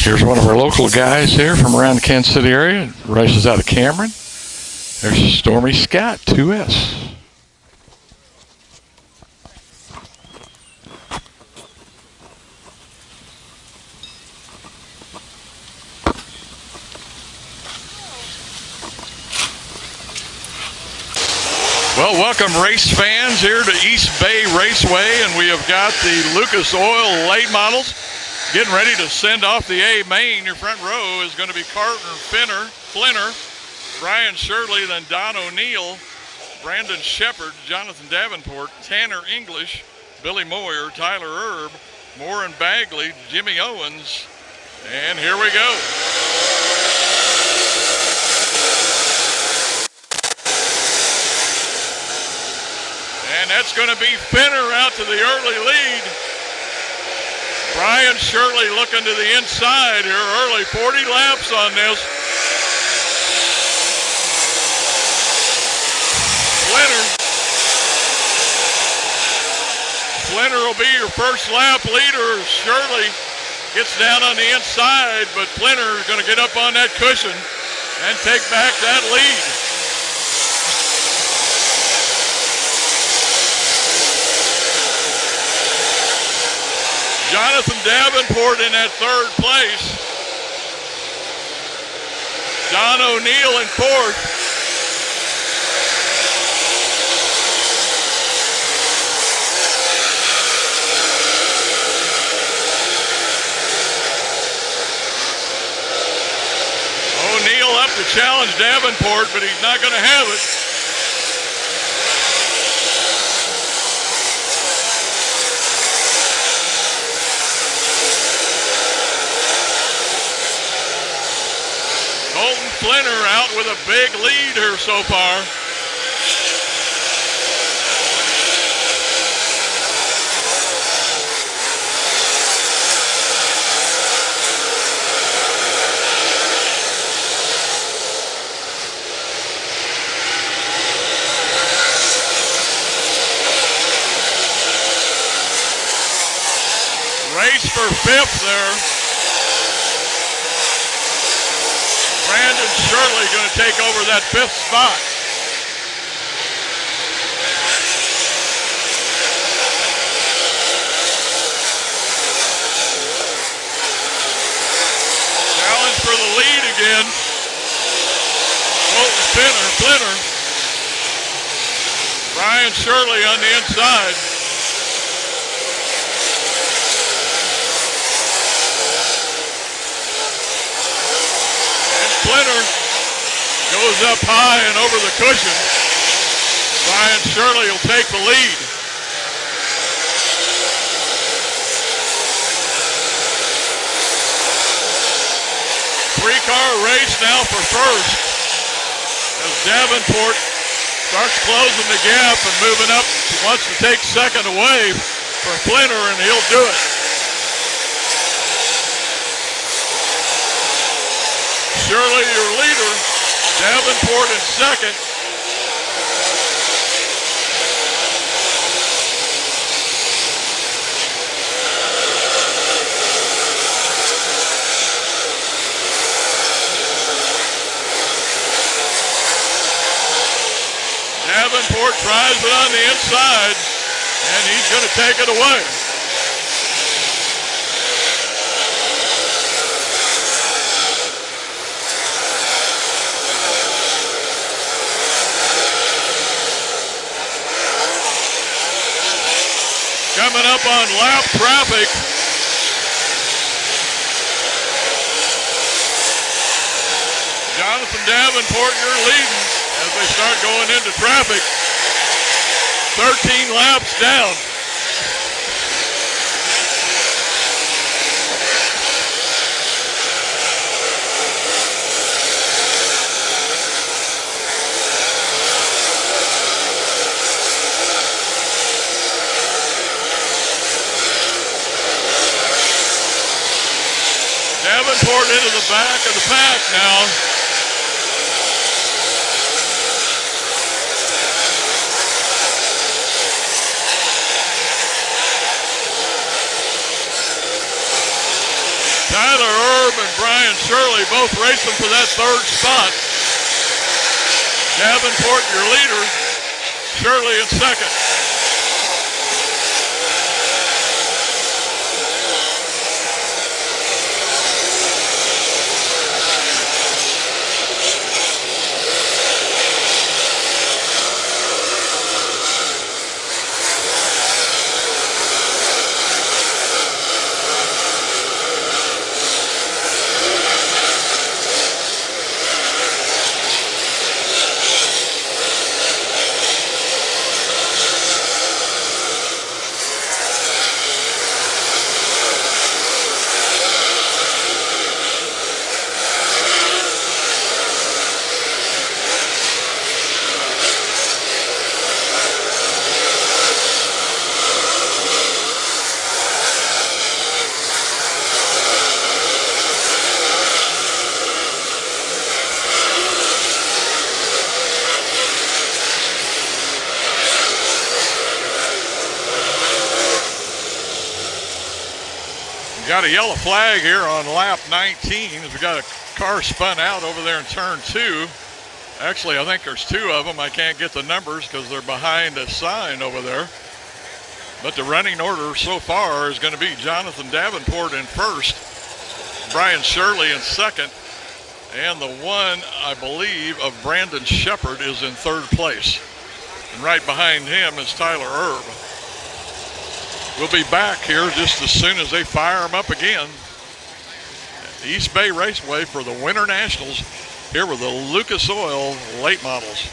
Here's one of our local guys here from around the Kansas City area. Races out of Cameron. There's Stormy Scott, 2S. Well, welcome race fans here to East Bay Raceway, and we have got the Lucas Oil late models getting ready to send off the A main. Your front row is going to be Carter Flinner, Brian Shirley, then Don O'Neill, Brandon Shepard, Jonathan Davenport, Tanner English, Billy Moyer, Tyler Erb, Moore and Bagley, Jimmy Owens, and here we go. And that's going to be Finner out to the early lead. Brian Shirley looking to the inside here early, 40 laps on this. Flinner will be your first lap leader. Shirley gets down on the inside, but Flinner is going to get up on that cushion and take back that lead. Jonathan Davenport in that third place. Don O'Neill in fourth. O'Neill up to challenge Davenport, but he's not going to have it. Flinner out with a big lead here so far. Race for fifth there. Brandon Shirley going to take over that fifth spot. Challenge for the lead again. Flinner. Brian Shirley on the inside. Flinner goes up high and over the cushion. Brian Shirley will take the lead. Three-car race now for first as Davenport starts closing the gap and moving up. He wants to take second away for Flinner, and he'll do it. Shirley, your leader, Davenport in second. Davenport tries it on the inside, and he's going to take it away. Coming up on lap traffic. Jonathan Davenport, you're leading as they start going into traffic. 13 laps down. Davenport into the back of the pack now. Tyler Erb Erb and Brian Shirley both racing for that third spot. Davenport, your leader. Shirley in second. Got a yellow flag here on lap 19 as we got a car spun out over there in turn 2. Actually, I think there's 2 of them. I can't get the numbers because they're behind a sign over there. But the running order so far is going to be Jonathan Davenport in first, Brian Shirley in second, and the one, I believe, of Brandon Shepard is in third place. And right behind him is Tyler Erb. We'll be back here just as soon as they fire them up again. East Bay Raceway for the Winter Nationals here with the Lucas Oil late models.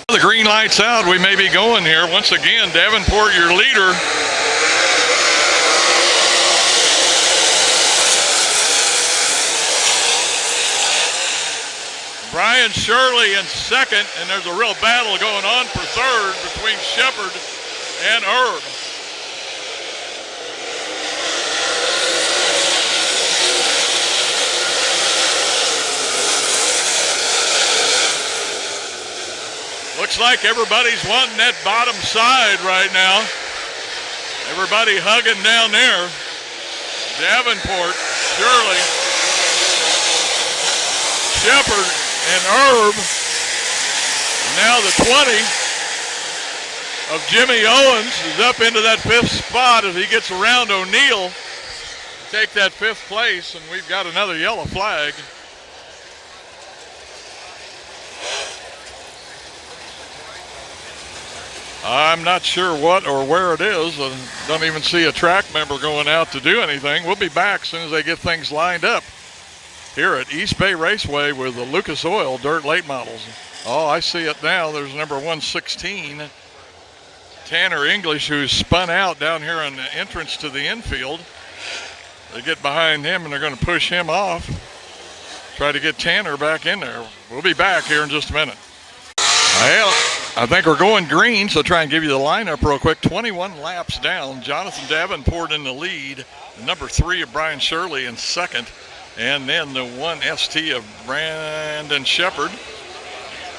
The green light's out. We may be going here. Once again, Davenport, your leader. Brian Shirley in second, and there's a real battle going on for third between Shepard and Erb. Looks like everybody's wanting that bottom side right now. Everybody hugging down there. Davenport, Shirley, Shepard, and Erb. Now the 20 of Jimmy Owens is up into that 5th spot as he gets around O'Neill to take that 5th place, and we've got another yellow flag. I'm not sure what or where it is. I don't even see a track member going out to do anything. We'll be back as soon as they get things lined up here at East Bay Raceway with the Lucas Oil Dirt Late Models. Oh, I see it now. There's number 116, Tanner English, who's spun out down here on the entrance to the infield. They get behind him and they're going to push him off. Try to get Tanner back in there. We'll be back here in just a minute. Well, I think we're going green, so try and give you the lineup real quick. 21 laps down. Jonathan Davenport in the lead. Number 3 of Brian Shirley in second. And then the 1 ST of Brandon Shepard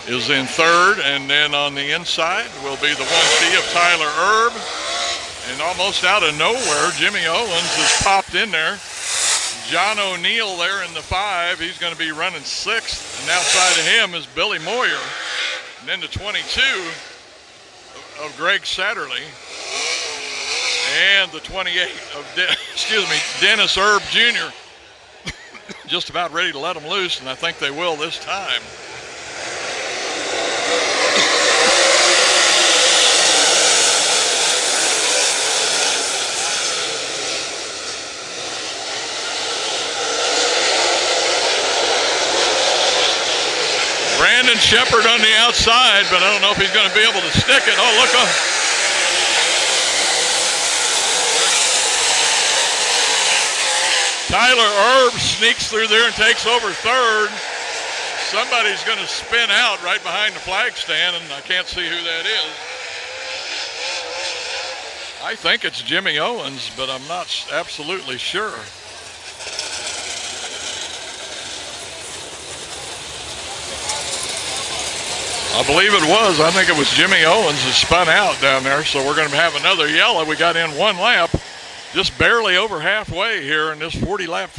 is in third. And then on the inside will be the 1T of Tyler Erb. And almost out of nowhere, Jimmy Owens has popped in there. John O'Neill there in the 5. He's going to be running 6th. And outside of him is Billy Moyer. And then the 22 of Greg Satterley. And the 28 of Dennis Erb Jr. Just about ready to let them loose, and I think they will this time. Brandon Shepard on the outside, but I don't know if he's going to be able to stick it. Oh, look. Tyler Erb sneaks through there and takes over third. Somebody's going to spin out right behind the flag stand, and I can't see who that is. I think it's Jimmy Owens, but I'm not absolutely sure. I believe it was. I think it was Jimmy Owens that spun out down there, so we're going to have another yellow. We got in one lap, just barely over halfway here in this 40-lap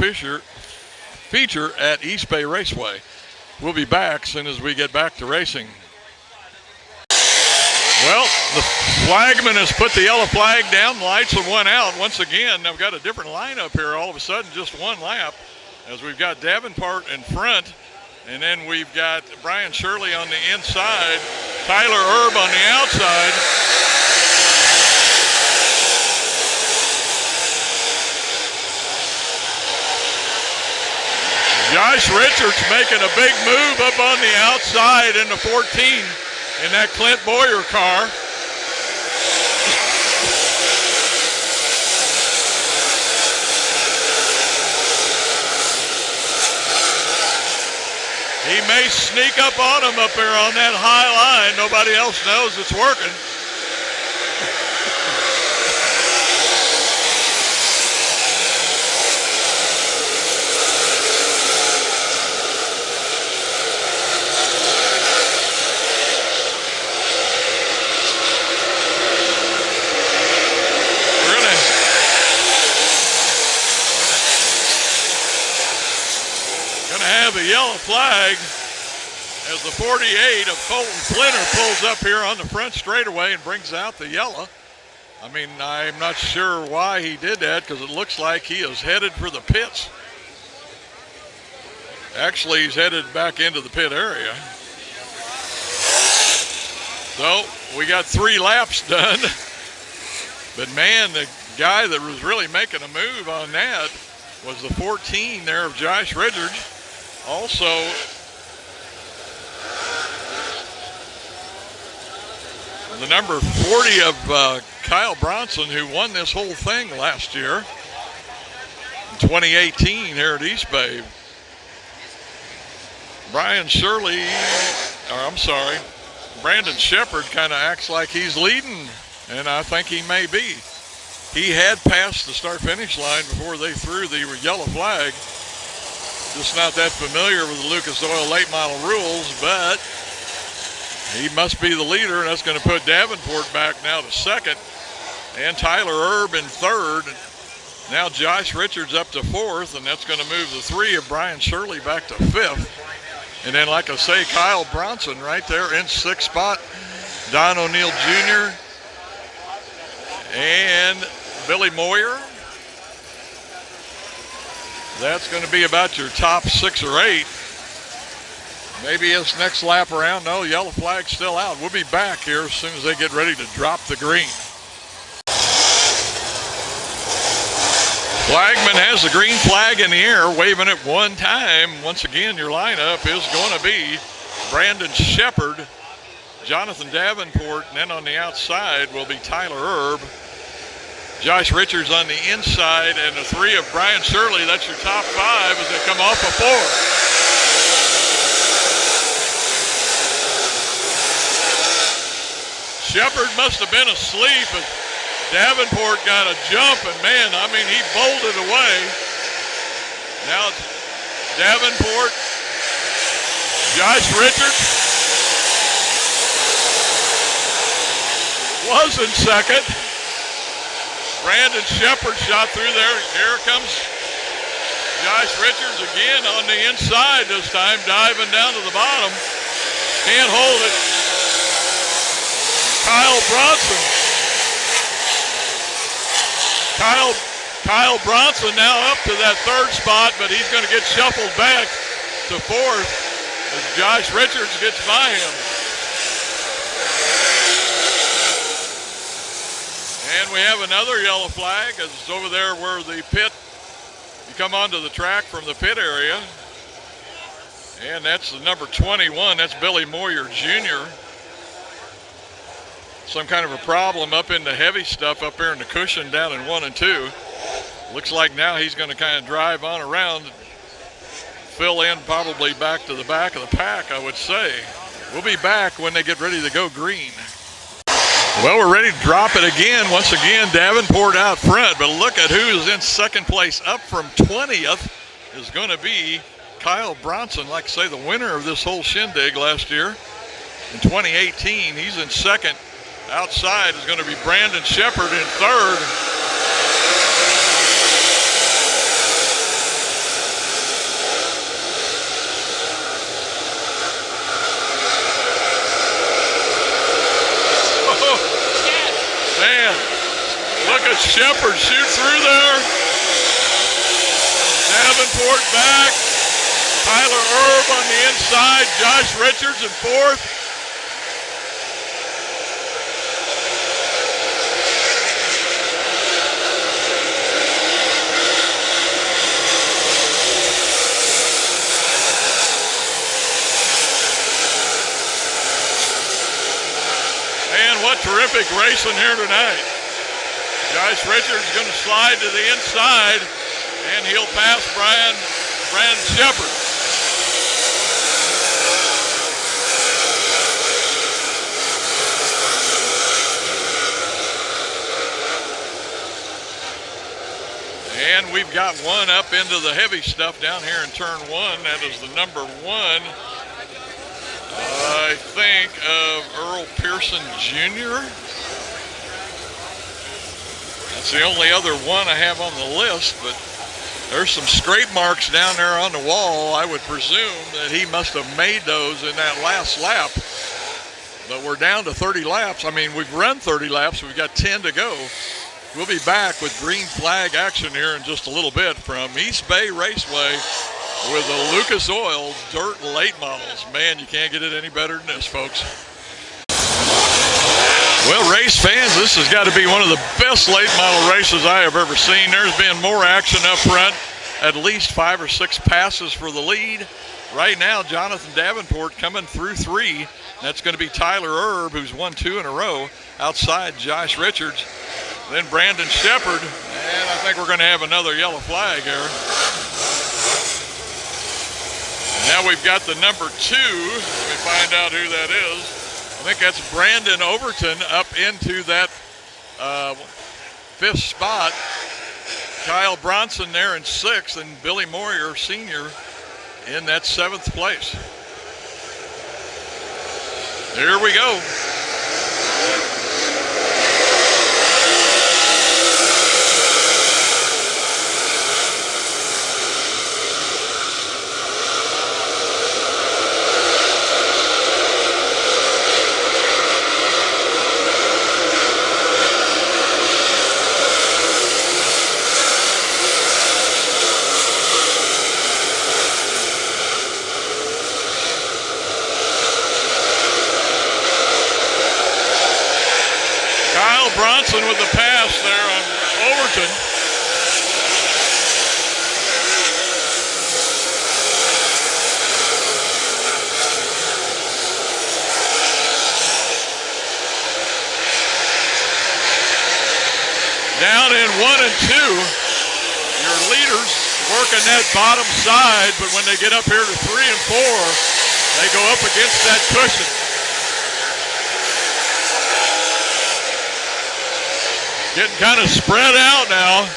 feature at East Bay Raceway. We'll be back as soon as we get back to racing. Well, the flagman has put the yellow flag down. Lights have went out. Once again, I've got a different lineup here. All of a sudden, just one lap, as we've got Davenport in front, and then we've got Brian Shirley on the inside, Tyler Erb on the outside. Josh Richards making a big move up on the outside in the 14 in that Clint Boyer car. He may sneak up on him up there on that high line. Nobody else knows it's working. A yellow flag as the 48 of Colton Flinner pulls up here on the front straightaway and brings out the yellow. I mean, I'm not sure why he did that, because it looks like he is headed for the pits. Actually, he's headed back into the pit area. So we got 3 laps done. But man, the guy that was really making a move on that was the 14 there of Josh Richards. Also, the number 40 of Kyle Bronson, who won this whole thing last year in 2018 here at East Bay. Brandon Shepard kind of acts like he's leading, and I think he may be. He had passed the start-finish line before they threw the yellow flag. Just not that familiar with the Lucas Oil late model rules, but he must be the leader, and that's going to put Davenport back now to second, and Tyler Erb in third. Now Josh Richards up to fourth, and that's going to move the 3 of Brian Shirley back to fifth. And then, like I say, Kyle Bronson right there in 6th spot. Don O'Neill Jr. and Billy Moyer. That's going to be about your top 6 or 8. Maybe his next lap around. No, yellow flag's still out. We'll be back here as soon as they get ready to drop the green. Flagman has the green flag in the air, waving it one time. Once again, your lineup is going to be Brandon Shepard, Jonathan Davenport, and then on the outside will be Tyler Erb, Josh Richards on the inside, and the 3 of Brian Shirley. That's your top 5 as they come off a 4. Shepard must have been asleep as Davenport got a jump, and man, I mean, he bolted away. Now it's Davenport, Josh Richards was in second. Brandon Shepard shot through there. Here comes Josh Richards again on the inside this time, diving down to the bottom. Can't hold it. Kyle Bronson. Kyle Bronson now up to that 3rd spot, but he's going to get shuffled back to 4th as Josh Richards gets by him. And we have another yellow flag. It's over there where the pit, you come onto the track from the pit area. And that's the number 21. That's Billy Moyer Jr. Some kind of a problem up in the heavy stuff up there in the cushion down in 1 and 2. Looks like now he's going to kind of drive on around, fill in probably back to the back of the pack, I would say. We'll be back when they get ready to go green. Well, we're ready to drop it again. Once again, Davenport out front, but look at who's in 2nd place. Up from 20th is going to be Kyle Bronson, like I say, the winner of this whole shindig last year in 2018. He's in 2nd. Outside is going to be Brandon Shepard in 3rd. Shepard shoot through there. Davenport back. Tyler Erb on the inside. Josh Richards in fourth. And what terrific racing here tonight. Josh Richards going to slide to the inside, and he'll pass Brandon Shepard. And we've got one up into the heavy stuff down here in turn one. That is the number one, I think, of Earl Pearson Jr. That's the only other one I have on the list, but there's some scrape marks down there on the wall. I would presume that he must have made those in that last lap. But we're down to 30 laps. I mean, we've run 30 laps. We've got 10 to go. We'll be back with green flag action here in just a little bit from East Bay Raceway with the Lucas Oil Dirt Late Models. Man, you can't get it any better than this, folks. Well, race fans, this has got to be one of the best late model races I have ever seen. There's been more action up front, at least 5 or 6 passes for the lead. Right now, Jonathan Davenport coming through 3. That's going to be Tyler Erb, who's won 2 in a row, outside Josh Richards. Then Brandon Shepard, and I think we're going to have another yellow flag here. Now we've got the number 2. Let me find out who that is. I think that's Brandon Overton up into that 5th spot. Kyle Bronson there in 6th, and Billy Moyer, senior, in that 7th place. Here we go. Bronson with the pass there on Overton. Down in 1 and 2, your leaders working that bottom side, but when they get up here to 3 and 4, they go up against that cushion. Getting kind of spread out now.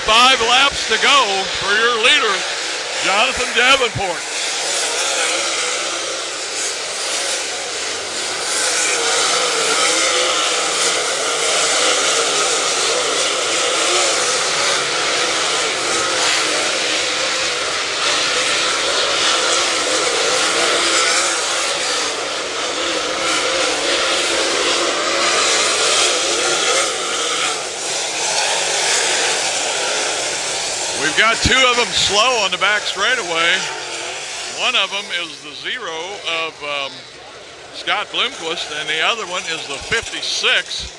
Five laps to go for your leader, Jonathan Davenport. We've got 2 of them slow on the back straightaway. One of them is the 0 of Scott Bloomquist, and the other one is the 56.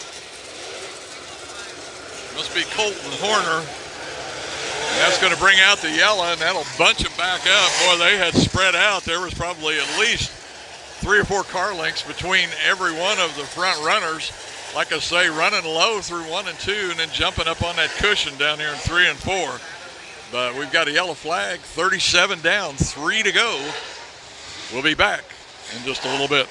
Must be Colton Horner. And that's going to bring out the yellow, and that'll bunch them back up. Boy, they had spread out. There was probably at least 3 or 4 car lengths between every one of the front runners. Like I say, running low through 1 and 2, and then jumping up on that cushion down here in 3 and 4. But we've got a yellow flag, 37 down, 3 to go. We'll be back in just a little bit.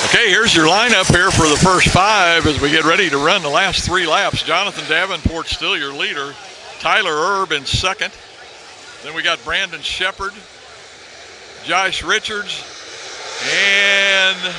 Okay, here's your lineup here for the first 5 as we get ready to run the last 3 laps. Jonathan Davenport still your leader. Tyler Erb in second. Then we got Brandon Shepard, Josh Richards, and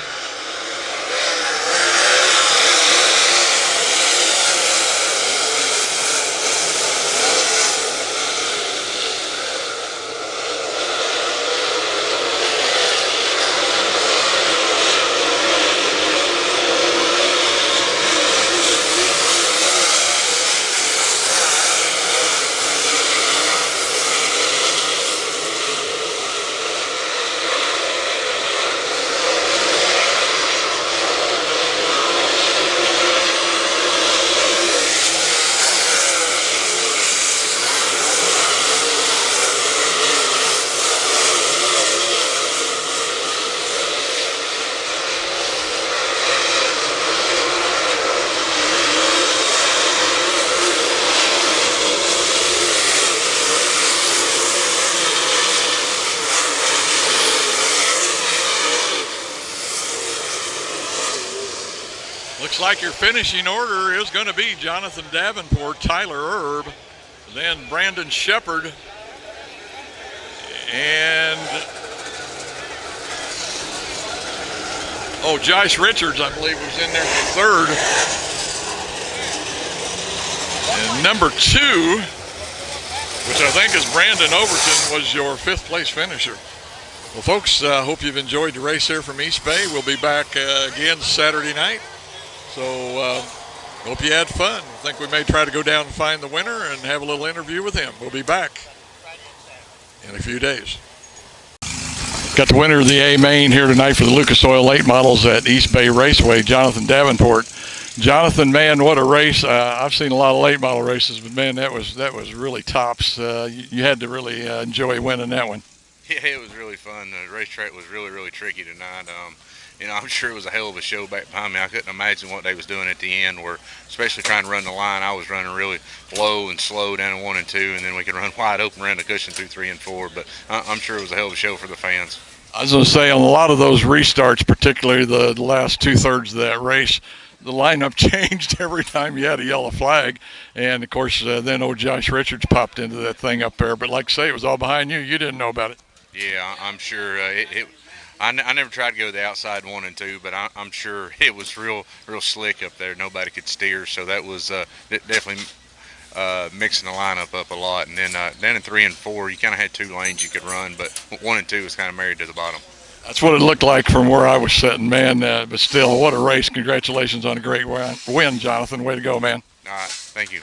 looks like your finishing order is going to be Jonathan Davenport, Tyler Erb, then Brandon Shepard, and Josh Richards, I believe, was in there for third. And number 2, which I think is Brandon Overton, was your 5th place finisher. Well, folks, hope you've enjoyed the race here from East Bay. We'll be back again Saturday night. So hope you had fun. I think we may try to go down and find the winner and have a little interview with him. We'll be back in a few days. Got the winner of the A main here tonight for the Lucas Oil Late Models at East Bay Raceway, Jonathan Davenport. Jonathan, man, what a race. I've seen a lot of late model races, but man, that was really tops. You had to really enjoy winning that one. Yeah, it was really fun. The racetrack was really, really tricky tonight. I'm sure it was a hell of a show back behind me. I couldn't imagine what they was doing at the end, where especially trying to run the line, I was running really low and slow down in 1 and 2, and then we could run wide open around the cushion through 3 and 4. But I'm sure it was a hell of a show for the fans. I was going to say, on a lot of those restarts, particularly the last 2/3 of that race, the lineup changed every time you had a yellow flag. And, of course, then old Josh Richards popped into that thing up there. But like I say, it was all behind you. You didn't know about it. Yeah, I'm sure I never tried to go to the outside 1 and 2, but I'm sure it was real slick up there. Nobody could steer, so that was definitely mixing the lineup up a lot. And then in 3 and 4, you kind of had 2 lanes you could run, but 1 and 2 was kind of married to the bottom. That's what it looked like from where I was sitting, man. But still, what a race. Congratulations on a great win, Jonathan. Way to go, man. All right, thank you.